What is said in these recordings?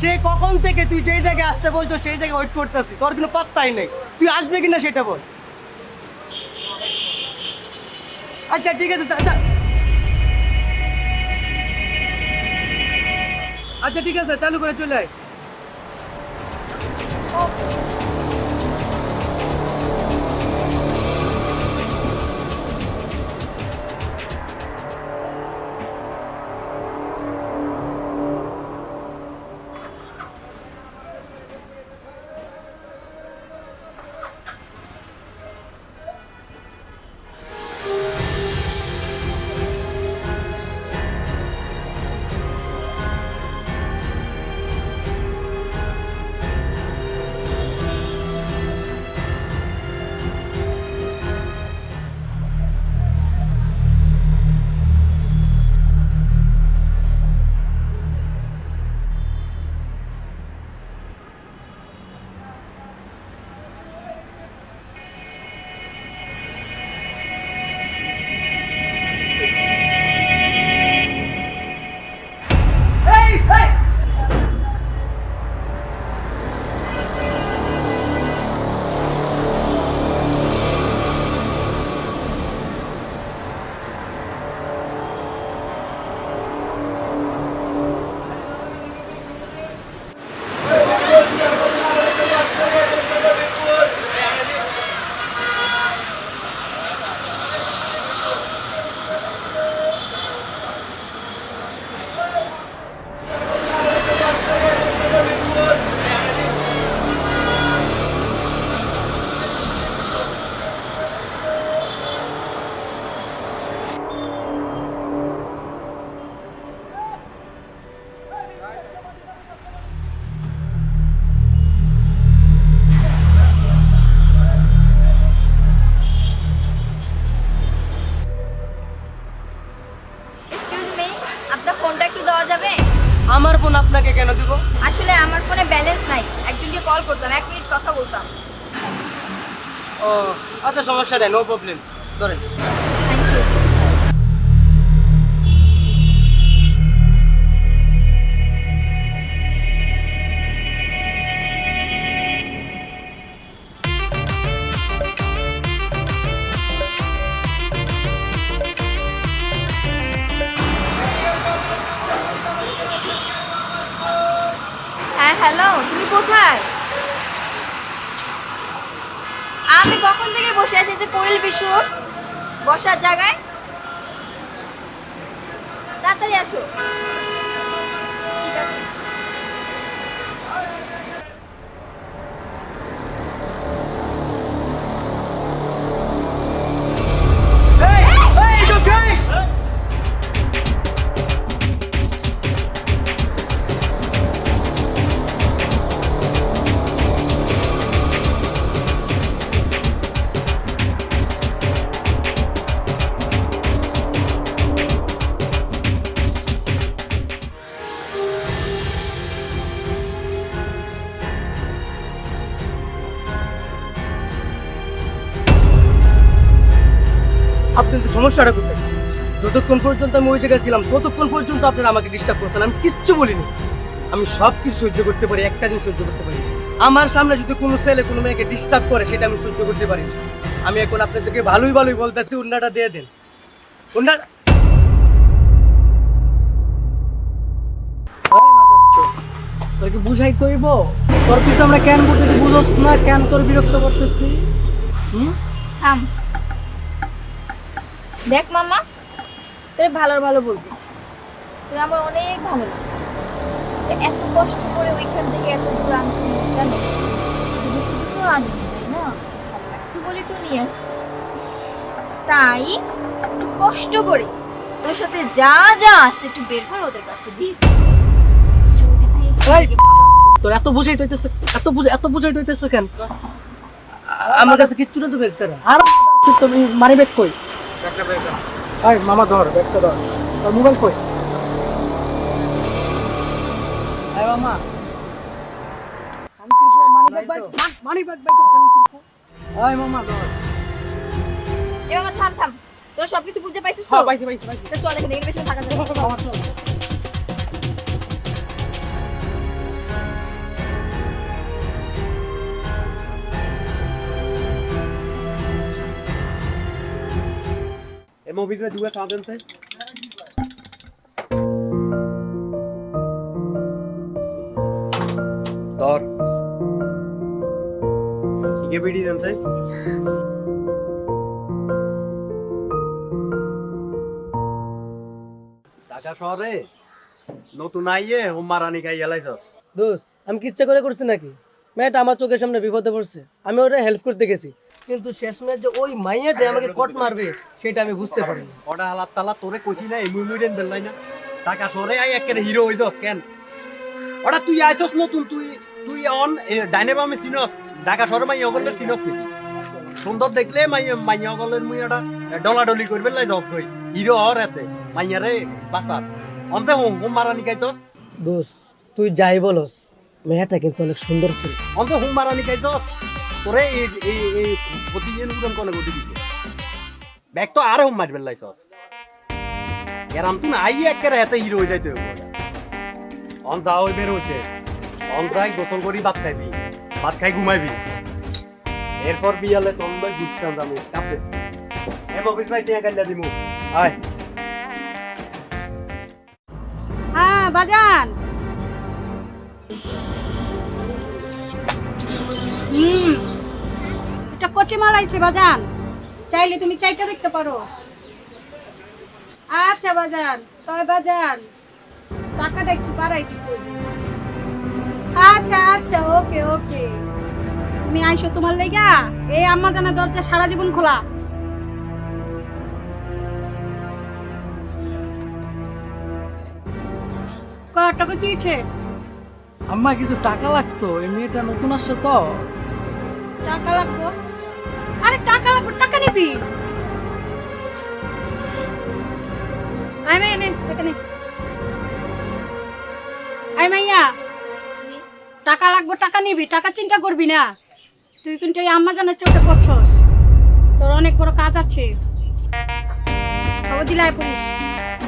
সে কখন থেকে তুই যেই জায়গায় আসতে বলছো সেই জায়গায় ওয়েট করতেছি, তোর কোনো পাত্তাই নেই। তুই আসবে কিনা সেটা বল। আচ্ছা ঠিক আছে, আচ্ছা ঠিক আছে, চালু করে চলে আয়। এক্সকিউজ মি, আপনার ফোনটা একটু দেওয়া যাবে? আমার ফোন আপনাকে কেন দিব? আসলে আমার ফোনে ব্যালেন্স নাই, একজনকে কল করতাম, 1 মিনিট কথা বলতাম। ও আচ্ছা, সমস্যা নেই, নো প্রবলেম, ধরেন। Thank you. হ্যাঁ হ্যালো, তুমি কোথায়? আমি কখন থেকে বসে আছি যে কোয়েল বিশুর বসার জায়গায়। তাড়াতাড়ি আসো। ঠিক আছে। আপনাদের সমস্যাটা কোথায়? যতক্ষণ পর্যন্ত আমি ওই জায়গায় ছিলাম ততক্ষণ পর্যন্ত আপনারা আমাকে ডিস্টার্ব করতেন, আমি কিচ্ছু বলিনি। আমি সব কিছু সহ্য করতে পারি, একটা জিনিস সহ্য করতে পারি, আমার সামনে যদি কোনো ছেলে কোনো মেয়েকে ডিস্টার্ব করে সেটা আমি সহ্য করতে পারি। আমি এখন আপনাদেরকে ভালোই ভালোই বলতেছি, উন্নাটা দিয়ে দেন। উন্নাটা তোর কি বুঝাই তৈব? তোর পিছনে আমরা কেন করতেছি বুঝোস না? কেন তোর বিরক্ত করতেছি? থাম। দেখ মামা, তোর ভালো ভালো বলতেছি, তোর আমার অনেক ভালো লাগছে। এত কষ্ট করে ওইখান থেকে এত দূর আনছি কেন? শুধু শুধু তো আনি, তাই না? ভালো লাগছে বলে তো নিয়ে আসছি। তাই একটু কষ্ট করে তোর সাথে যা যা আছে একটু বের করে ওদের কাছে দিই। যদি তুই তোর এত বুঝাই হইতেছে, এত বুঝাই হইতেছে কেন? আমার কাছে কিচ্ছু না তো ব্যাগ স্যার। আর তুমি মানি ব্যাগ কই? ব্যাগটা ব্যাগ। আয় মামা ধর ব্যাগটা ধর। তোর মোবাইল কই? আয় মামা। মানি ব্যাগ আয় মামা ধর। এ মামা থাম থাম, তোর সবকিছু বুঝতে পাইছিস তো? পাইছি। তো চল এখানে বেশি থাকা যাবে না। এই মুভিজ মে দুয়া চা দেন ধর ঠিক বিড়ি দেন ঢাকা শহরে নতুন আইয়ে হুম্মারানি খাই গেলাইছস। দোস্ত আমি কি ইচ্ছা করে করছি নাকি? মেয়েটা আমার চোখের সামনে বিপদে পড়ছে, আমি ওটা হেল্প করতে গেছি, কিন্তু শেষমেশ যে ওই মাইয়াটা আমাকে কট মারবে সেটা আমি বুঝতে পারিনি। ওটা হালাত তালা তোরে কইছি না, এই মুইডেন দেলাই না। ঢাকা শহরে আই একেবারে হিরো হইছস কেন? ওটা তুই আইছস নতুন, তুই অন ডাইনে বামে চিনস। ঢাকা শহরে মাই অগলের চিনস কি? সুন্দর দেখলে মাই অগলের মুই ওটা ডলাডলি করবে লাই জব কই হিরো হর এতে মাইয়ারে বাসার অন্তে হুম্মারানি খাইছস। দোস্ত তুই যাই বলস, মেয়েটা কিন্তু অনেক সুন্দর ছিল। অন্ত হুম্মারানি খাইছস। তোরে এই প্রতিদিন উড়ন কোনে গতি দিছে ব্যাগ তো আরে হুম মারবে লাইছস। এরাম তুই আই একেবারে এতে হিরো হয়ে যাইতে হবে। অন্তা ওই বের হইছে, অন্তাই গোসল করি ভাত খাইবি, ভাত খাই ঘুমাইবি, এরপর বিয়ালে তন্দাই বুঝতাম আমি কাপে এম অফিস ভাই টিয়া গাইলা দিমু। আয় হ্যাঁ বাজান। এটা কচি মাল আইছে বাজান, চাইলে তুমি চাইটা দেখতে পারো। আচ্ছা বাজান, তবে বাজান টাকাটা একটু বাড়াই দিতে হবে। আচ্ছা আচ্ছা, ওকে ওকে। তুমি আইসো তোমার লাইগা এই আম্মা জানা দরজা সারা জীবন খোলা। টাকা কি হয়েছে? আম্মা কিছু টাকা লাগতো, এই মেয়েটা নতুন আসছে তো। টাকা লাগবো? আরে টাকা লাগবে, টাকা নিবি? আয় মাইয়া নে, টাকা নে। আয় মাইয়া, টাকা লাগবো, টাকা নিবি, টাকা চিন্তা করবি না। তুই কিন্তু এই আম্মা জানার চোখে পড়ছস, তোর অনেক বড় কাজ আছে। খবর দিলে আয় পুলিশ।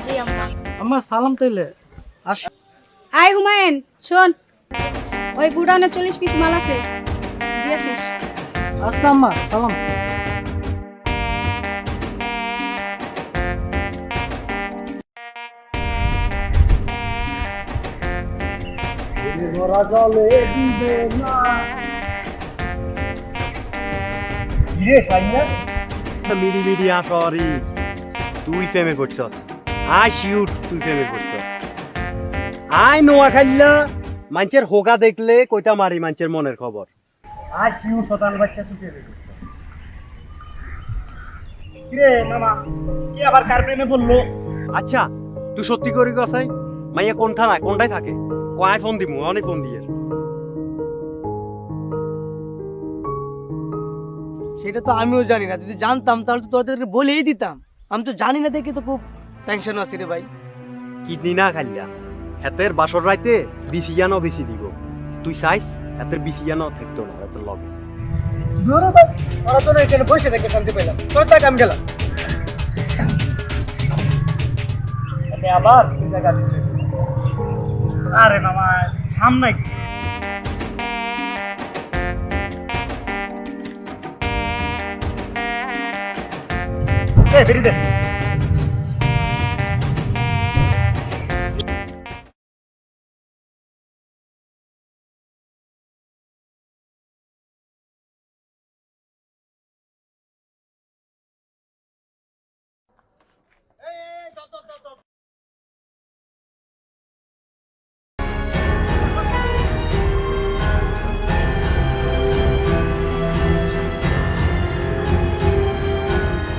জি আম্মা। আম্মা সালাম তাইলে। আয় হুমায়ুন, শোন, ওই গুডাউনে 40 পিস মাল আছে, দিয়ে আসিস। আচ্ছা আম্মা, সালাম। মিডি মিডি আসরি তুই প্রেমে করছস। আই শিউর তুই প্রেমে করছস। আই নোয়া খাইলা মানুষের হোগা দেখলে কইটা মারি মানুষের মনের খবর। আই শিউর শতান বাচ্চা তুই প্রেমে করছস। কিরে মামা, কি আবার কার প্রেমে বললো? আচ্ছা তুই সত্যি করি গসাই মাইয়া কোন থানায় কোনটাই থাকে? কয় ফোন দিমু, অনেক ফোন দিয়ে। সেটা তো আমিও জানি না, যদি জানতাম তাহলে তো তোদেরকে বলেই দিতাম। আমি তো জানি না দেখে তো খুব টেনশন আছে রে ভাই। কিডনি না খাইলা হাতের বাসর রাইতে বিসিয়ানো বেশি দিব। তুই চাইস হাতের বিসিয়ানো থাকতো না হাতের লগে। ধরো ভাই, ওরা তো এখানে বসে থেকে শান্তি পেলাম, তোর তাকে আমি গেলাম। আবার আরে মামা থাম নাই। বেরি দে।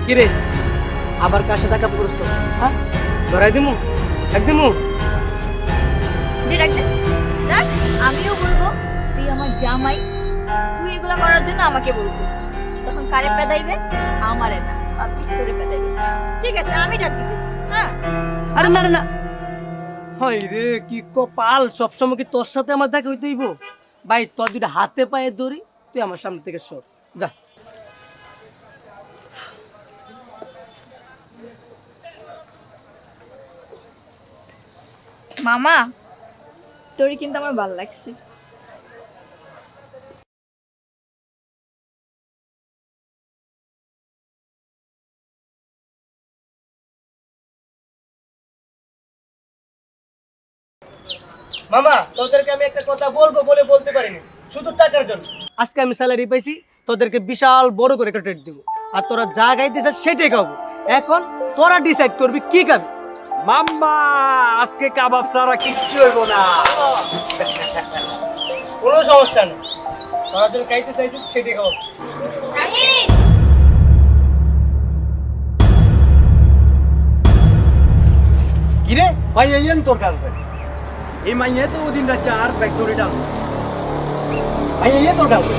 কিরে আবার কার সাথে দেখা করছো? হ্যাঁ ধরাই দিমু, একদিমু। দে রাখ দে, রাখ। আমিও বলবো তুই আমার জামাই, তুই এগুলা করার জন্য আমাকে বলছিস। তখন কারে পেদাইবে? আমারে না, পাবলিক তোরে পেদাইবে। ঠিক আছে, আমি ডাক দিতেছি। হ্যাঁ আরে না রে না, হয় রে কি কপাল, সবসময় কি তোর সাথে আমার দেখা হইতেইব? ভাই তোর দুটো হাতে পায়ে ধরি, তুই আমার সামনে থেকে সর যা। মামা, তোর কিন্তু আমার ভালো লাগছে। মামা তোদেরকে আমি একটা কথা বলবো বলে বলতে পারিনি, শুধু টাকার জন্য। আজকে আমি স্যালারি পাইছি, তোদেরকে বিশাল বড় করে একটা ট্রিট দেবো, আর তোরা যা গাইতেছ সেটাই খাবো। এখন তোরা ডিসাইড করবি কি খাবি। মাম্মা আজকে কাবাব ছাড়া কিচ্ছু হইব না। কোনো সমস্যা নেই, তোরা যদি খাইতে চাইছিস সেটাই খাবো। শাহিন, কিরে ভাই আইয়েন তোর কাছে এই মাইয়ে তো ওদিন রাত 4 ব্যাগ ধরে ডাল ভাই আইয়ে তোর কাছে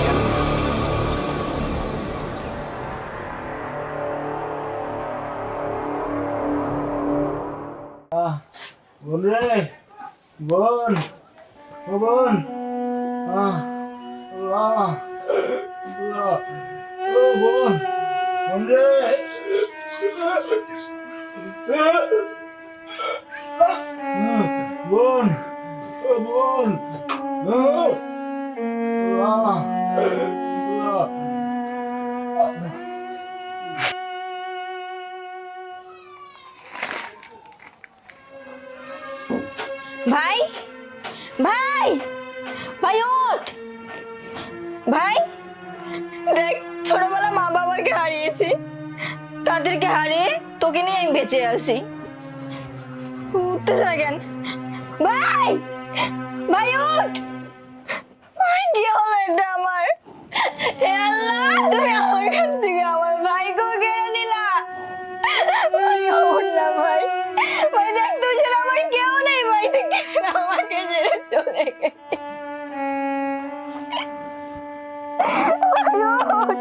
বোন রে বোন ও বোন আল্লাহ আল্লাহ ও বোন বোন রে বোন ও বোন আল্লাহ আল্লাহ ভাই ভাই ভাই ওঠ ভাই, দেখ ছোটবেলা মা বাবাকে হারিয়েছি, তাদেরকে হারিয়ে তোকে নিয়ে আমি বেঁচে আছি। উঠতে থাকেন ভাই, ভাই ওঠ ভাই, কি হলো এটা আমার? হে আল্লাহ, তুমি আমার কাছ থেকে আমার ভাইকেও কেড়ে নিলা। ভাই ওঠ না ভাই, ভাই দেখ তুই ছাড়া আমার কেউ নেই, ভাই তুই কেন আমাকে ছেড়ে চলে গেলি? ভাই ওঠ।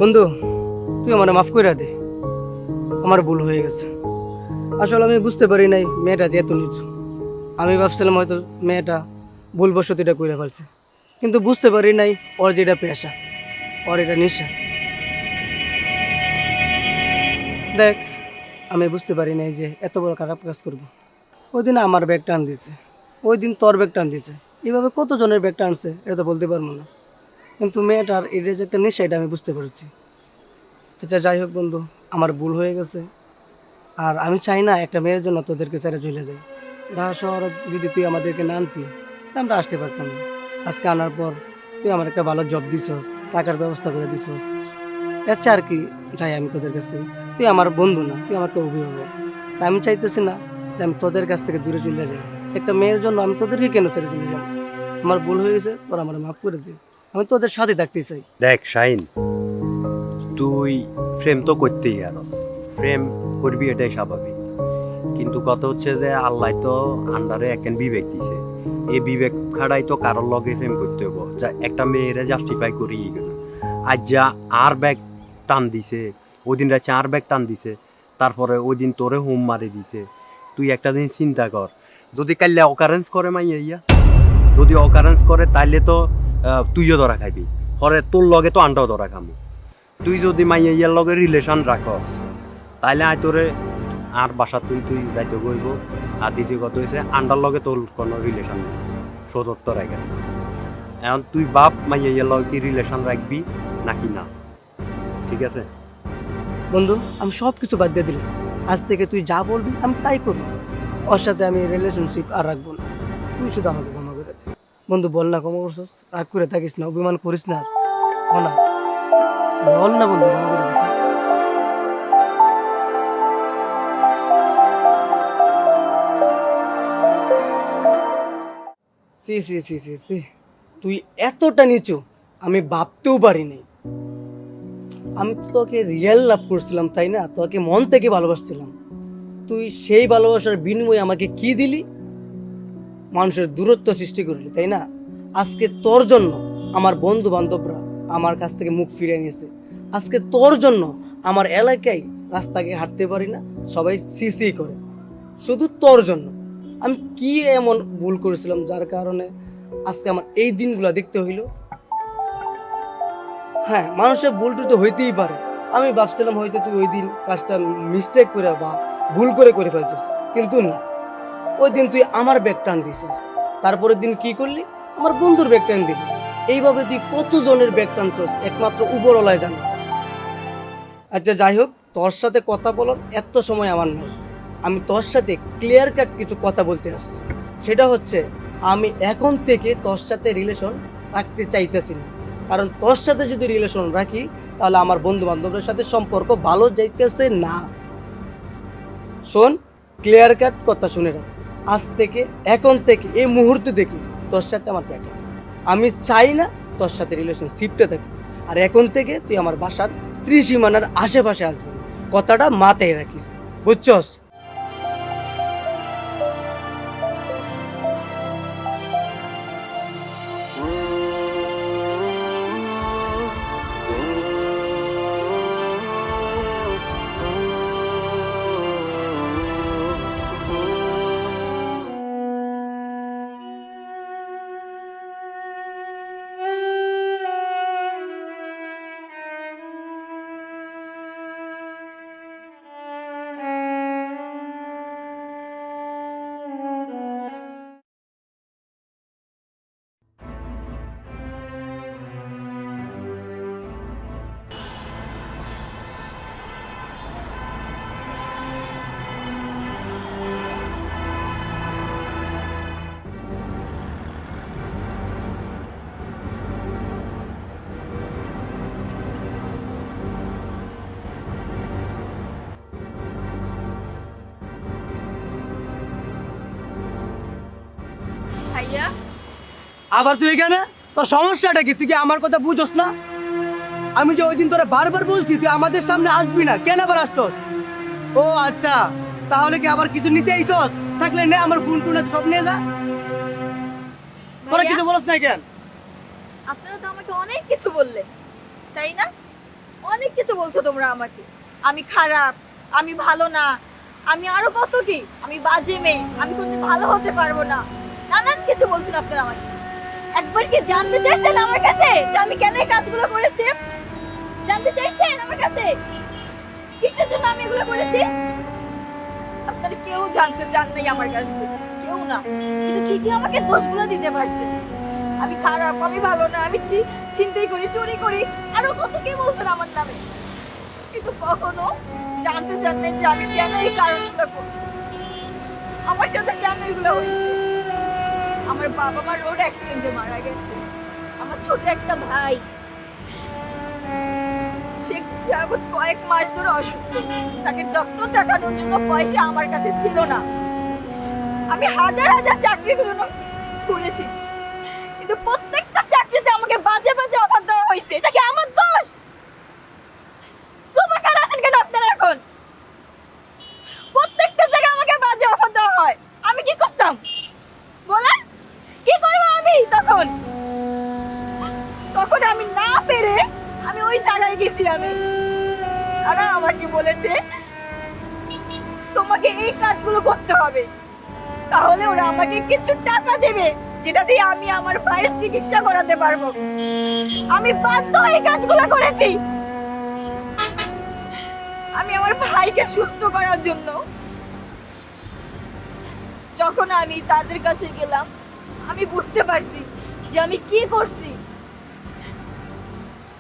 বন্ধু তুই আমার মাফ করে দে, আমার ভুল হয়ে গেছে। আসলে আমি বুঝতে পারি নাই মেয়েটা যে এত নিচু। আমি ভাবছিলাম হয়তো মেয়েটা ভুলবশত এটা করে ফেলছে, কিন্তু বুঝতে পারি নাই ওর যেটা পেশা, ওর এটা নেশা। দেখ আমি বুঝতে পারি নাই যে এত বড় খারাপ কাজ করবো। ওই দিন আমার ব্যাগ টান দিছে, ওই দিন তোর ব্যাগ টান দিছে, এভাবে কতজনের ব্যাগ টানছে এটা তো বলতে পারবো না। কিন্তু মেয়েটার এটা যে একটা নেশা এটা আমি বুঝতে পারছি। আচ্ছা যাই হোক বন্ধু, আমার ভুল হয়ে গেছে। আর আমি চাই না একটা মেয়ের জন্য তোদেরকে ছেড়ে চলে যাই। ঢাকা শহরে যদি তুই আমাদেরকে না আনতি তা আমরা আসতে পারতাম না। আজকে আনার পর তুই আমার একটা ভালো জব দিছস, টাকার ব্যবস্থা করে দিছস, আচ্ছা আর কি চাই আমি তোদের কাছ থেকে। তুই আমার বন্ধু না, তুই আমার একটা অভিভাবক। তা আমি চাইতেছি না যে আমি তোদের কাছ থেকে দূরে চলে যাই। একটা মেয়ের জন্য আমি তোদেরকে কেন ছেড়ে চলে যাবো? আমার ভুল হয়ে গেছে, তোরা আমার মাফ করে দিই। আমি তোদের সাথে থাকতে চাই। দেখ শাহিন, তুই প্রেম তো করতেই আর প্রেম করবি, এটাই স্বাভাবিক। কিন্তু কথা হচ্ছে যে আল্লাহ তো আন্ডারে একখান বিবেক দিছে, এই বিবেক খাড়াই তো কারোর লগে প্রেম করতে হবো, যা একটা মেয়েরা জাস্টিফাই করি কেন। আজ যা আর ব্যাগ টান দিছে, ওই দিন রাত 4 ব্যাগ টান দিছে, তারপরে ওই দিন তোরে হোম মারি দিছে। তুই একটা দিন চিন্তা কর, যদি কাল্লে অকারেন্স করে মাইয়া, যদি অকারেন্স করে তাইলে তো তুইও ধরা খাইবি, পরে তোর লগে তো আন্ডাও ধরা খামু। তুই যদি মাইয়া ইয়ার লগে রিলেশন রাখস তাইলে আয় তোরে আর বাসা তুই যাইতে গইব। আর দ্বিতীয় কথা হয়েছে আন্ডার লগে তোর কোনো রিলেশন নেই, সদত্ব রেখেছে। এখন তুই বাপ মাইয়া ইয়ার লগে কি রিলেশন রাখবি নাকি না? ঠিক আছে বন্ধু আমি সব কিছু বাদ দিয়ে দিলাম, আজ থেকে তুই যা বলবি আমি তাই করবো। ওর সাথে আমি রিলেশনশিপ আর রাখবো না। তুই শুধু আমাকে ক্ষমা করে দে বন্ধু। বল না ক্ষমা করছিস, রাগ করে থাকিস না, অভিমান করিস না। না বল না বন্ধু, ক্ষমা করে দিছিস। সি সি সি সি সি, তুই এতটা নিচু আমি ভাবতেও পারিনি। আমি তো তোকে রিয়েল লাভ করছিলাম তাই না, তোকে মন থেকে ভালোবাসছিলাম। তুই সেই ভালোবাসার বিনিময়ে আমাকে কি দিলি? মানুষের দূরত্ব সৃষ্টি করলি তাই না। আজকে তোর জন্য আমার বন্ধু বান্ধবরা আমার কাছ থেকে মুখ ফিরিয়ে নিয়েছে। আজকে তোর জন্য আমার এলাকায় রাস্তাকে হাঁটতে পারি না, সবাই সিসি করে, শুধু তোর জন্য। আমি কি এমন ভুল করেছিলাম যার কারণে আজকে আমার এই দিনগুলো দেখতে হইল? হ্যাঁ মানুষের ভুল তো হইতেই পারে। আমি ভাবছিলাম হয়তো তুই ওই দিন কাজটা মিস্টেক করে বা ভুল করে ফেলছিস, কিন্তু না। ওই দিন তুই আমার ব্যাগ টান দিছিস, তারপরের দিন কি করলি? আমার বন্ধুর ব্যাগ টান দিলি। এইভাবে তুই কত জনের ব্যাগ টানছস একমাত্র উপরওয়ালায় জানে। আচ্ছা যাই হোক, তোর সাথে কথা বলার এত সময় আমার নেই। আমি তোর সাথে ক্লিয়ার কাট কিছু কথা বলতে আসছি। সেটা হচ্ছে আমি এখন থেকে তোর সাথে রিলেশন রাখতে চাইতেছি না। কারণ তোর সাথে যদি রিলেশন রাখি তাহলে আমার বন্ধু বান্ধবের সাথে সম্পর্ক ভালো যাইতেছে না। শোন, ক্লিয়ার কাট কথা শুনে রাখ। আজ থেকে, এখন থেকে, এই মুহূর্তে থেকে তোর সাথে আমার ব্যাটা। আমি চাই না তোর সাথে রিলেশনশিপটা থাকতে। আর এখন থেকে তুই আমার বাসার ত্রিসীমানার আশেপাশে আসবি, কথাটা মাথায় রাখিস, বুঝছস? ভাইয়া, আবার তুই এখানে? তোর সমস্যাটা কি? তুই কি আমার কথা বুঝোস না? আমি যে ওই দিন তোরা বারবার বলছি তুই আমাদের সামনে আসবি না, কেন আবার আসছস? ও আচ্ছা, তাহলে কি আবার কিছু নিতে আইছস? থাকলে নে, আমার ফোন টুন সব নিয়ে যা। তোরা ভাইয়া, কিছু বলস না কেন? আপনারা তো আমাকে অনেক কিছু বললেন, তাই না? অনেক কিছু বলছো তোমরা আমাকে। আমি খারাপ, আমি ভালো না, আমি আরো কত কি, আমি বাজে মেয়ে, আমি কোনদিন ভালো হতে পারবো না, নানান কিছু বলছেন আপনারা আমাকে। একবার কি জানতে চাইছেন আমার কাছে যে আমি কেন এই কাজগুলো করেছি? জানতে চাইছেন আমার কাছে কিসের জন্য আমি এগুলো করেছি? আপনারা কেউ জানতে চান নাই আমার কাছে, কেউ না। কিন্তু ঠিকই আমাকে দোষগুলো দিতে পারছে। আমি খারাপ, আমি ভালো না, আমি ছিনতাই করি, চুরি করি, আরো কত কি বলছেন আমার নামে। কিন্তু কখনো জানতে চান নাই যে আমি কেন এই কারণগুলো করি, আমার সাথে কেন এগুলো হয়েছে। আমার বাবা মা রোড অ্যাক্সিডেন্টে মারা গেছে। আমার ছোট একটা ভাই, সে যাবৎ কয়েক মাস ধরে অসুস্থ। তাকে ডক্টর দেখানোর জন্য পয়সা আমার কাছে ছিল না। আমি হাজার হাজার চাকরির জন্য করেছি, কিন্তু প্রত্যেকটা চাকরিতে আমাকে বাজে বাজে অফার দেওয়া হয়েছে। এটা কি আমার দোষ? চুপকার আছেন কেন আপনারা এখন? প্রত্যেকটা জায়গায় আমাকে বাজে অফার দেওয়া হয়। আমি কি করতাম বলেন? কি করবো আমি তখন? তখন আমি না পেরে আমি ওই জায়গায় গেছি। তারা আমাকে বলেছে তোমাকে এই কাজগুলো করতে হবে, তাহলে ওরা আমাকে কিছু টাকা দেবে যেটা দিয়ে আমি আমার ভাইয়ের চিকিৎসা করাতে পারবো। আমি বাধ্য হয়ে এই কাজগুলো করেছি। আমি আমার ভাইকে সুস্থ করার জন্য যখন আমি তাদের কাছে গেলাম, আমি বুঝতে পারছি যে আমি কি করছি।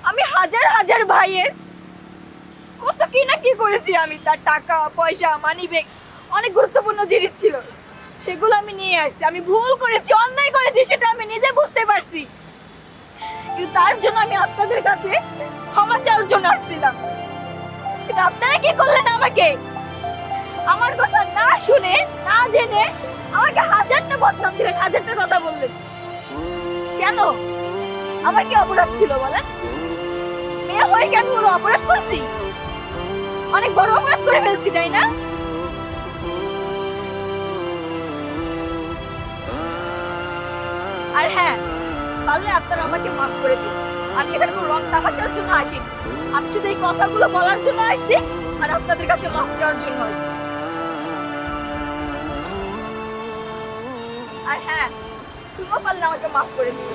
আমি হাজার হাজার ভাইয়ের কত কি না কি করেছি। আমি তার টাকা পয়সা, মানি ব্যাগ, অনেক গুরুত্বপূর্ণ জিনিস ছিল, সেগুলো আমি নিয়ে আসছি। আমি ভুল করেছি, অন্যায় করেছি, সেটা আমি নিজে বুঝতে পারছি। কিন্তু তার জন্য আমি আপনাদের কাছে ক্ষমা চাওয়ার জন্য আসছিলাম। কিন্তু আপনারা কি করলেন? আমাকে আমার কথা না শুনে, না জেনে আমাকে হাজারটা বদনাম দিলেন, হাজারটা কথা বললেন। কেন? আমার কি অপরাধ ছিল বলেন? মেয়ে হয়ে কেন কোনো অপরাধ করছি? অনেক বড় অপরাধ করে ফেলছি, তাই না? আর হ্যাঁ, পারলে আপনারা আমাকে মাফ করে দিন। আমি এখানে কোনো রং তামাশার জন্য আসিনি। আমি শুধু এই কথাগুলো বলার জন্য আসছি, আর আপনাদের কাছে মাফ চাওয়ার জন্য আসছি। আর হ্যাঁ, তুমিও পারলে আমাকে মাফ করে দিন।